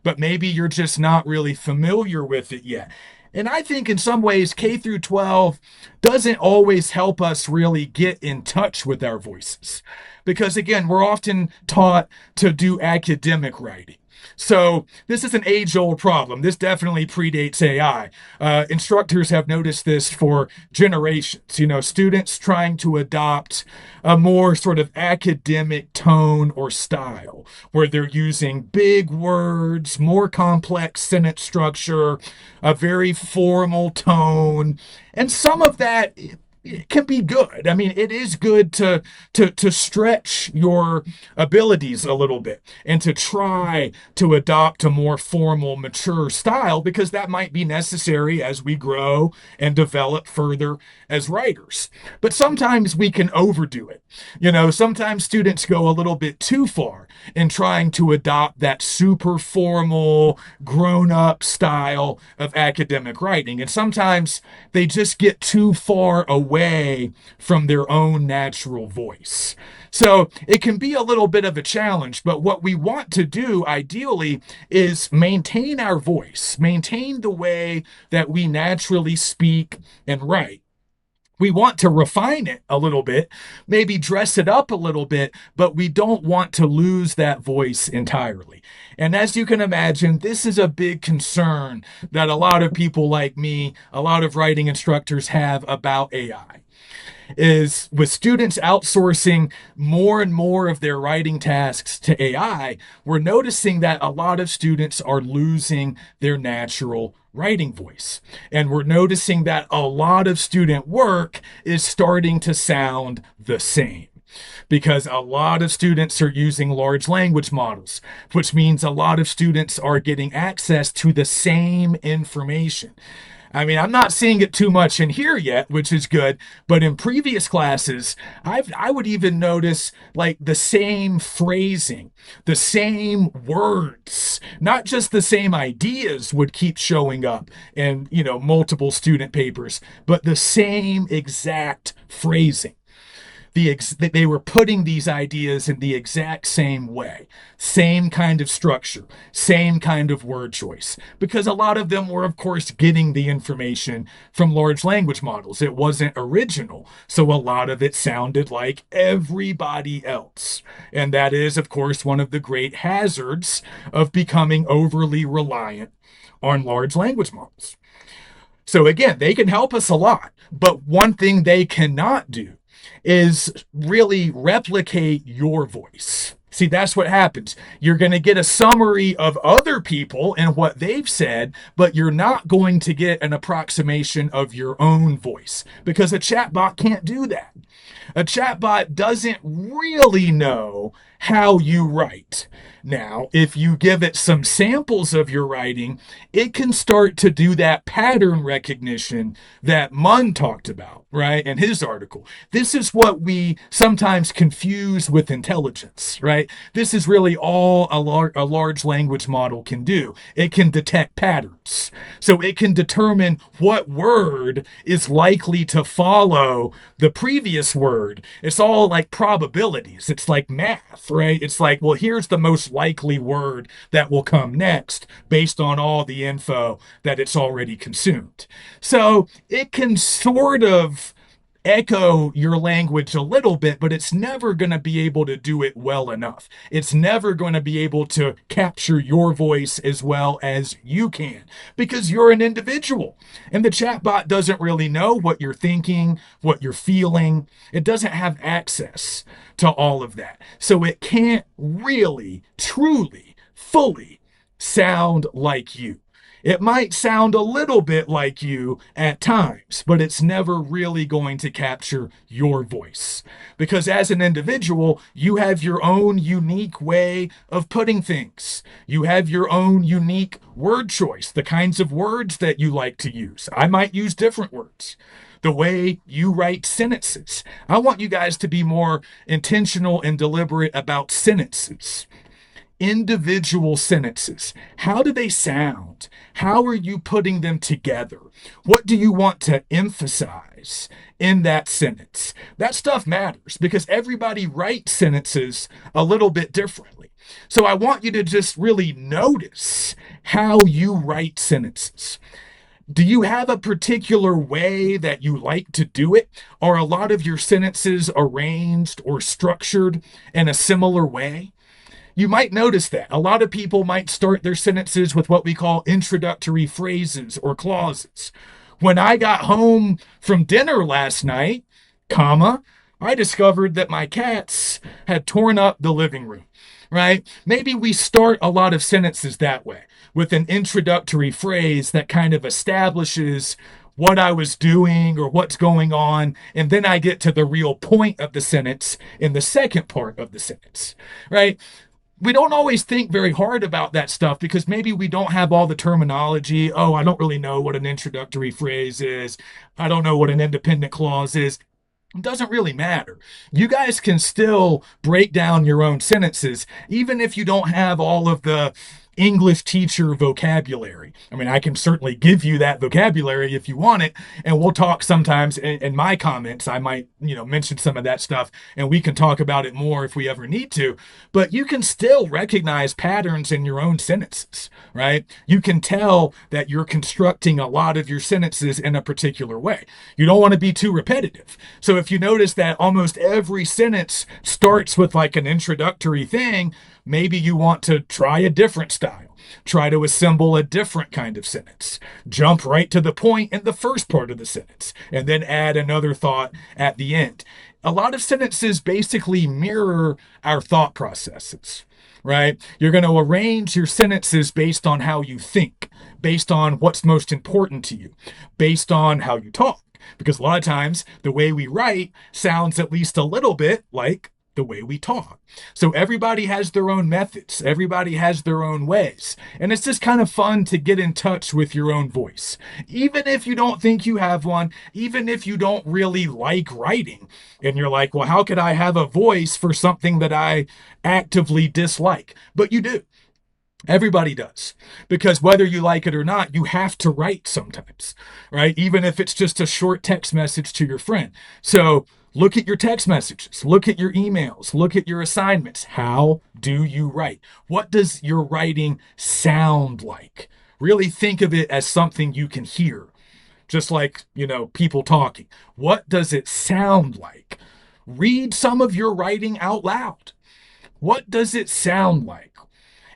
but maybe you're just not really familiar with it yet. And I think in some ways, K through 12 doesn't always help us really get in touch with our voices. Because again, we're often taught to do academic writing. So this is an age-old problem. This definitely predates AI. Instructors have noticed this for generations. Students trying to adopt a more sort of academic tone or style, where they're using big words, more complex sentence structure, a very formal tone, and some of that it can be good. I mean, it is good to stretch your abilities a little bit and to try to adopt a more formal, mature style because that might be necessary as we grow and develop further as writers. But sometimes we can overdo it. Sometimes students go a little bit too far in trying to adopt that super formal, grown-up style of academic writing. And sometimes they just get too far away from their own natural voice. So it can be a little bit of a challenge, but what we want to do ideally is maintain our voice, maintain the way that we naturally speak and write. We want to refine it a little bit, maybe dress it up a little bit, but we don't want to lose that voice entirely. And as you can imagine, this is a big concern that a lot of people like me, a lot of writing instructors have about AI. is with students outsourcing more and more of their writing tasks to AI, we're noticing that a lot of students are losing their natural writing voice. And we're noticing that a lot of student work is starting to sound the same because a lot of students are using large language models, which means a lot of students are getting access to the same information. I mean, I'm not seeing it too much in here yet, which is good. But in previous classes, I would even notice like the same phrasing, the same words, not just the same ideas would keep showing up in, multiple student papers, but the same exact phrasing. They were putting these ideas in the exact same way, same kind of structure, same kind of word choice, because a lot of them were, of course, getting the information from large language models. It wasn't original, so a lot of it sounded like everybody else. And that is, of course, one of the great hazards of becoming overly reliant on large language models. So again, they can help us a lot, but one thing they cannot do is really replicate your voice. See, that's what happens. You're going to get a summary of other people and what they've said, but you're not going to get an approximation of your own voice because a chatbot can't do that. A chatbot doesn't really know how you write. Now, if you give it some samples of your writing, it can start to do that pattern recognition that Munn talked about, right, in his article. This is what we sometimes confuse with intelligence, right? This is really all a large language model can do. It can detect patterns. So it can determine what word is likely to follow the previous word. It's all like probabilities. It's like math, right? It's like, well, here's the most likely word that will come next based on all the info that it's already consumed. So it can sort of echo your language a little bit, but it's never going to be able to do it well enough. It's never going to be able to capture your voice as well as you can because you're an individual. And the chatbot doesn't really know what you're thinking, what you're feeling. It doesn't have access to all of that. So it can't really, truly, fully sound like you. It might sound a little bit like you at times, but it's never really going to capture your voice. Because as an individual, you have your own unique way of putting things. You have your own unique word choice, the kinds of words that you like to use. I might use different words. The way you write sentences. I want you guys to be more intentional and deliberate about sentences. Individual sentences. How do they sound? How are you putting them together? What do you want to emphasize in that sentence? That stuff matters because everybody writes sentences a little bit differently. So I want you to just really notice how you write sentences. Do you have a particular way that you like to do it? Are a lot of your sentences arranged or structured in a similar way? You might notice that a lot of people might start their sentences with what we call introductory phrases or clauses. When I got home from dinner last night, comma, I discovered that my cats had torn up the living room, right? Maybe we start a lot of sentences that way with an introductory phrase that kind of establishes what I was doing or what's going on, and then I get to the real point of the sentence in the second part of the sentence, right? We don't always think very hard about that stuff because maybe we don't have all the terminology. Oh, I don't really know what an introductory phrase is. I don't know what an independent clause is. It doesn't really matter. You guys can still break down your own sentences, even if you don't have all of the English teacher vocabulary. I mean, I can certainly give you that vocabulary if you want it, and we'll talk sometimes in my comments. I might, mention some of that stuff, and we can talk about it more if we ever need to. But you can still recognize patterns in your own sentences, right? You can tell that you're constructing a lot of your sentences in a particular way. You don't want to be too repetitive. So if you notice that almost every sentence starts with like an introductory thing, maybe you want to try a different style. Try to assemble a different kind of sentence. Jump right to the point in the first part of the sentence, and then add another thought at the end. A lot of sentences basically mirror our thought processes, right? You're going to arrange your sentences based on how you think, based on what's most important to you, based on how you talk. Because a lot of times the way we write sounds at least a little bit like the way we talk. So everybody has their own methods. Everybody has their own ways. And it's just kind of fun to get in touch with your own voice. Even if you don't think you have one, even if you don't really like writing, and you're like, well, how could I have a voice for something that I actively dislike? But you do. Everybody does. Because whether you like it or not, you have to write sometimes, right? Even if it's just a short text message to your friend. So look at your text messages, look at your emails, look at your assignments. How do you write? What does your writing sound like? Really think of it as something you can hear, just like, people talking. What does it sound like? Read some of your writing out loud. What does it sound like?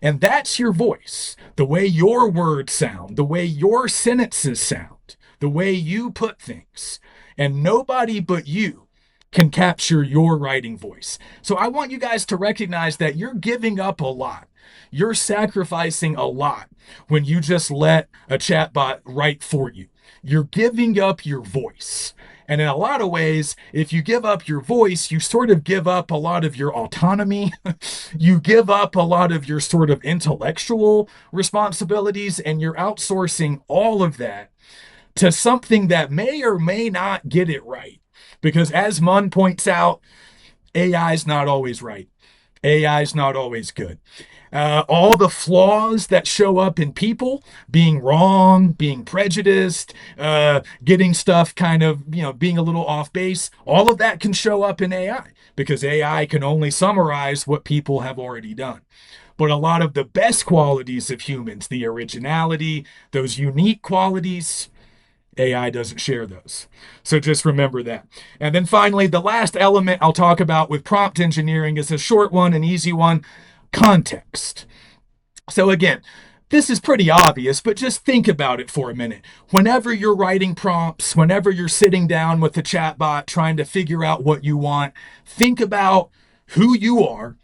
And that's your voice, the way your words sound, the way your sentences sound, the way you put things. And nobody but you can capture your writing voice. So I want you guys to recognize that you're giving up a lot. You're sacrificing a lot when you just let a chatbot write for you. You're giving up your voice. And in a lot of ways, if you give up your voice, you sort of give up a lot of your autonomy. You give up a lot of your sort of intellectual responsibilities, and you're outsourcing all of that to something that may or may not get it right. Because as Munn points out, AI is not always right. AI is not always good. All the flaws that show up in people, being wrong, being prejudiced, getting stuff kind of, being a little off base, all of that can show up in AI because AI can only summarize what people have already done. But a lot of the best qualities of humans, the originality, those unique qualities, AI doesn't share those. So just remember that. And then finally, the last element I'll talk about with prompt engineering is a short one, an easy one: context. So again, this is pretty obvious, but just think about it for a minute. Whenever you're writing prompts, whenever you're sitting down with the chatbot trying to figure out what you want, think about who you are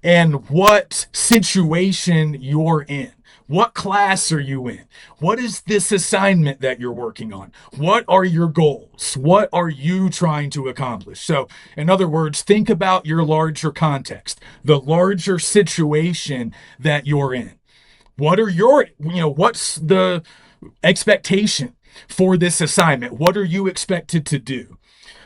and what situation you're in. What class are you in? What is this assignment that you're working on? What are your goals? What are you trying to accomplish? So, in other words, think about your larger context, the larger situation that you're in. What are what's the expectation for this assignment? What are you expected to do?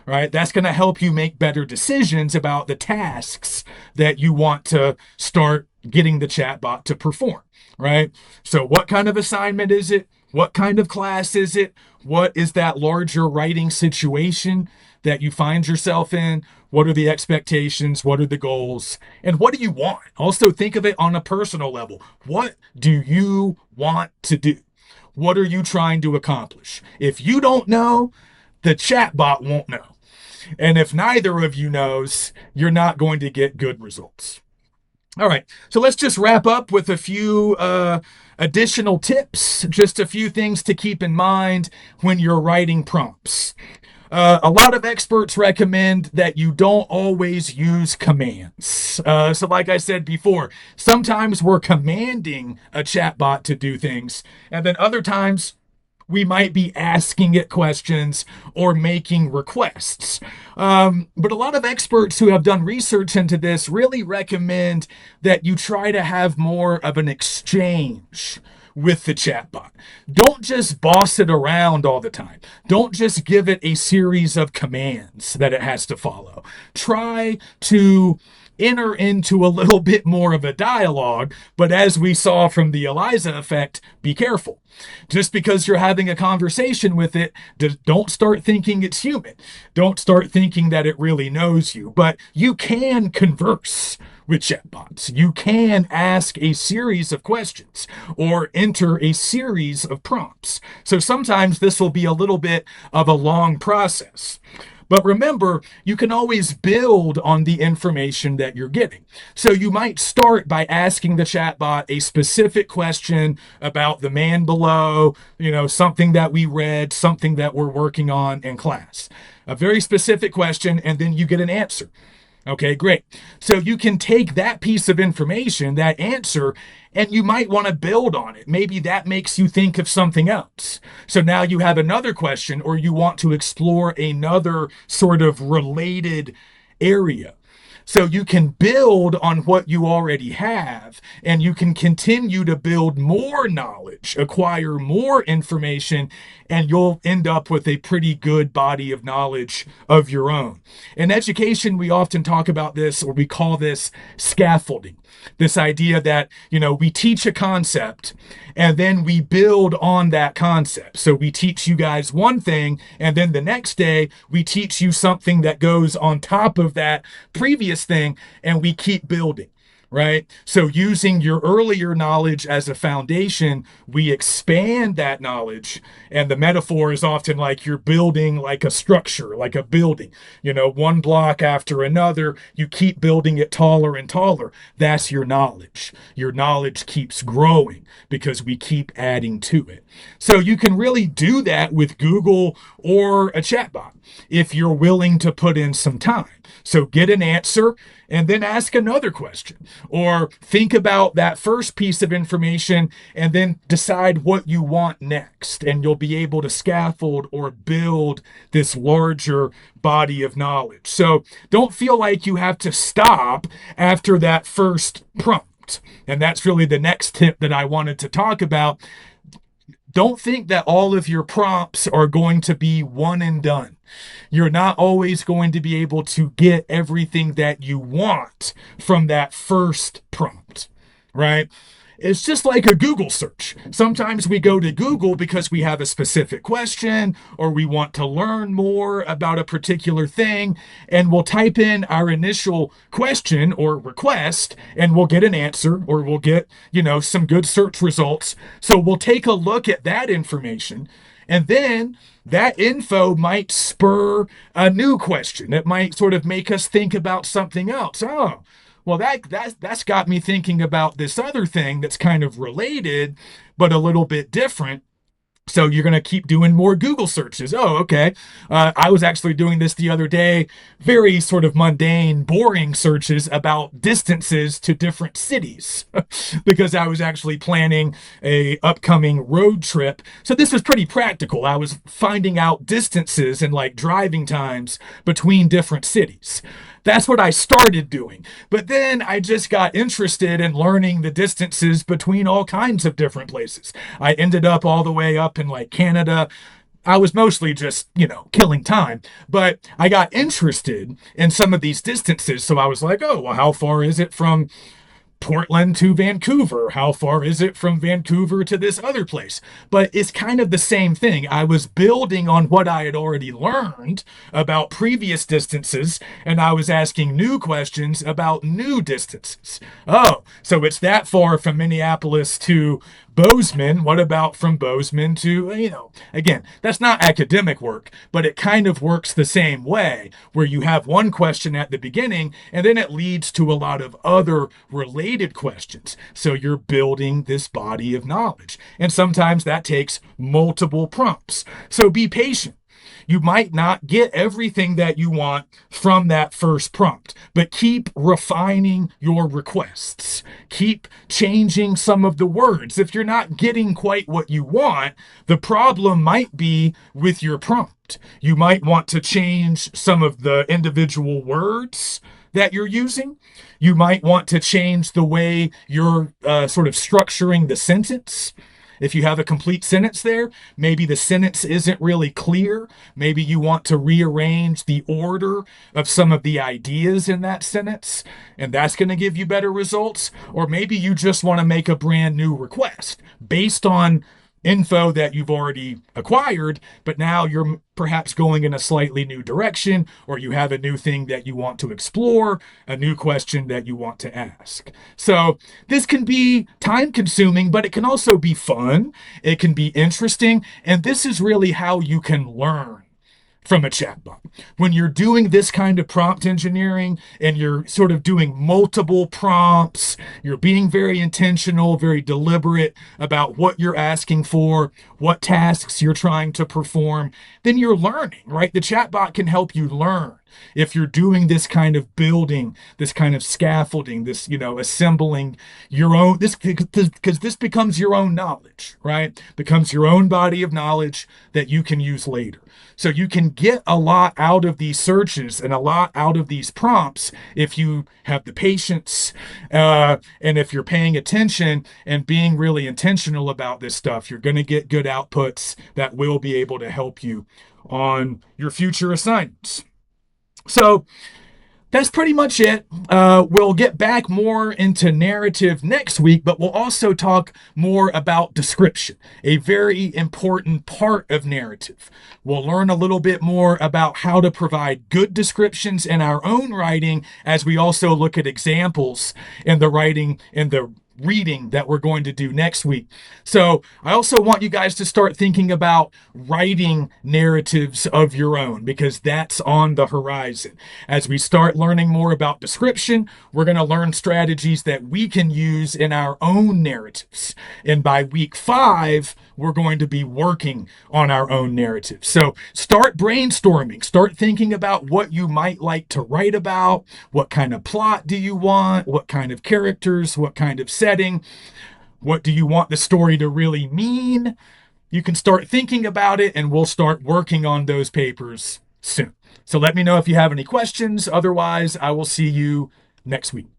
Right? That's going to help you make better decisions about the tasks that you want to start getting the chatbot to perform, right? So what kind of assignment is it? What kind of class is it? What is that larger writing situation that you find yourself in? What are the expectations? What are the goals? And what do you want? Also think of it on a personal level. What do you want to do? What are you trying to accomplish? If you don't know, the chatbot won't know. And if neither of you knows, you're not going to get good results. All right, so let's just wrap up with a few additional tips, just a few things to keep in mind when you're writing prompts. A lot of experts recommend that you don't always use commands. So like I said before, sometimes we're commanding a chatbot to do things, and then other times we might be asking it questions or making requests. But a lot of experts who have done research into this really recommend that you try to have more of an exchange with the chatbot. Don't just boss it around all the time. Don't just give it a series of commands that it has to follow. Try to enter into a little bit more of a dialogue, but as we saw from the Eliza effect, be careful. Just because you're having a conversation with it, don't start thinking it's human. Don't start thinking that it really knows you, but you can converse with chatbots. You can ask a series of questions or enter a series of prompts. So sometimes this will be a little bit of a long process. But remember, you can always build on the information that you're getting. So you might start by asking the chatbot a specific question about the man below, something that we read, something that we're working on in class. A very specific question, and then you get an answer. Okay, great. So you can take that piece of information, that answer, and you might want to build on it. Maybe that makes you think of something else. So now you have another question, or you want to explore another sort of related area. So you can build on what you already have, and you can continue to build more knowledge, acquire more information, and you'll end up with a pretty good body of knowledge of your own. In education, we often talk about this, or we call this scaffolding. This idea that, we teach a concept and then we build on that concept. So we teach you guys one thing, and then the next day we teach you something that goes on top of that previous thing, and we keep building. Right? So, using your earlier knowledge as a foundation, we expand that knowledge. And the metaphor is often like you're building like a structure, like a building, one block after another. You keep building it taller and taller. That's your knowledge. Your knowledge keeps growing because we keep adding to it. So, you can really do that with Google or a chatbot if you're willing to put in some time. So, get an answer and then ask another question, or think about that first piece of information and then decide what you want next, and you'll be able to scaffold or build this larger body of knowledge. So don't feel like you have to stop after that first prompt. And that's really the next tip that I wanted to talk about. Don't think that all of your prompts are going to be one and done. You're not always going to be able to get everything that you want from that first prompt, right? It's just like a Google search. Sometimes we go to Google because we have a specific question or we want to learn more about a particular thing, and we'll type in our initial question or request and we'll get an answer, or we'll get, some good search results. So we'll take a look at that information, and then that info might spur a new question. It might sort of make us think about something else. Oh, well, that's got me thinking about this other thing that's kind of related, but a little bit different. So you're going to keep doing more Google searches. Oh, okay. I was actually doing this the other day, very sort of mundane, boring searches about distances to different cities because I was actually planning a upcoming road trip. So this was pretty practical. I was finding out distances and like driving times between different cities. That's what I started doing. But then I just got interested in learning the distances between all kinds of different places. I ended up all the way up in like Canada. I was mostly just, killing time, but I got interested in some of these distances. So I was like, oh, well, how far is it from Portland to Vancouver? How far is it from Vancouver to this other place? But it's kind of the same thing. I was building on what I had already learned about previous distances, and I was asking new questions about new distances. Oh, so it's that far from Minneapolis to Bozeman. What about from Bozeman to, again, that's not academic work, but it kind of works the same way, where you have one question at the beginning and then it leads to a lot of other related questions. So you're building this body of knowledge. And sometimes that takes multiple prompts. So be patient. You might not get everything that you want from that first prompt, but keep refining your requests. Keep changing some of the words. If you're not getting quite what you want, the problem might be with your prompt. You might want to change some of the individual words that you're using. You might want to change the way you're sort of structuring the sentence. If you have a complete sentence there, maybe the sentence isn't really clear. Maybe you want to rearrange the order of some of the ideas in that sentence, and that's going to give you better results. Or maybe you just want to make a brand new request based on info that you've already acquired, but now you're perhaps going in a slightly new direction, or you have a new thing that you want to explore, a new question that you want to ask. So this can be time consuming, but it can also be fun. It can be interesting. And this is really how you can learn, from a chatbot. When you're doing this kind of prompt engineering and you're sort of doing multiple prompts, you're being very intentional, very deliberate about what you're asking for, what tasks you're trying to perform, then you're learning, right? The chatbot can help you learn if you're doing this kind of building, this kind of scaffolding, this, assembling your own, this, because this becomes your own knowledge, right? Becomes your own body of knowledge that you can use later. So you can get a lot out of these searches and a lot out of these prompts if you have the patience, and if you're paying attention and being really intentional about this stuff. You're going to get good outputs that will be able to help you on your future assignments. So that's pretty much it. We'll get back more into narrative next week, but we'll also talk more about description, a very important part of narrative. We'll learn a little bit more about how to provide good descriptions in our own writing as we also look at examples in the writing in the reading that we're going to do next week. So I also want you guys to start thinking about writing narratives of your own, because that's on the horizon. As we start learning more about description, we're going to learn strategies that we can use in our own narratives. And by week 5, we're going to be working on our own narrative. So start brainstorming, start thinking about what you might like to write about, what kind of plot do you want, what kind of characters, what kind of setting, what do you want the story to really mean. You can start thinking about it, and we'll start working on those papers soon. So let me know if you have any questions. Otherwise, I will see you next week.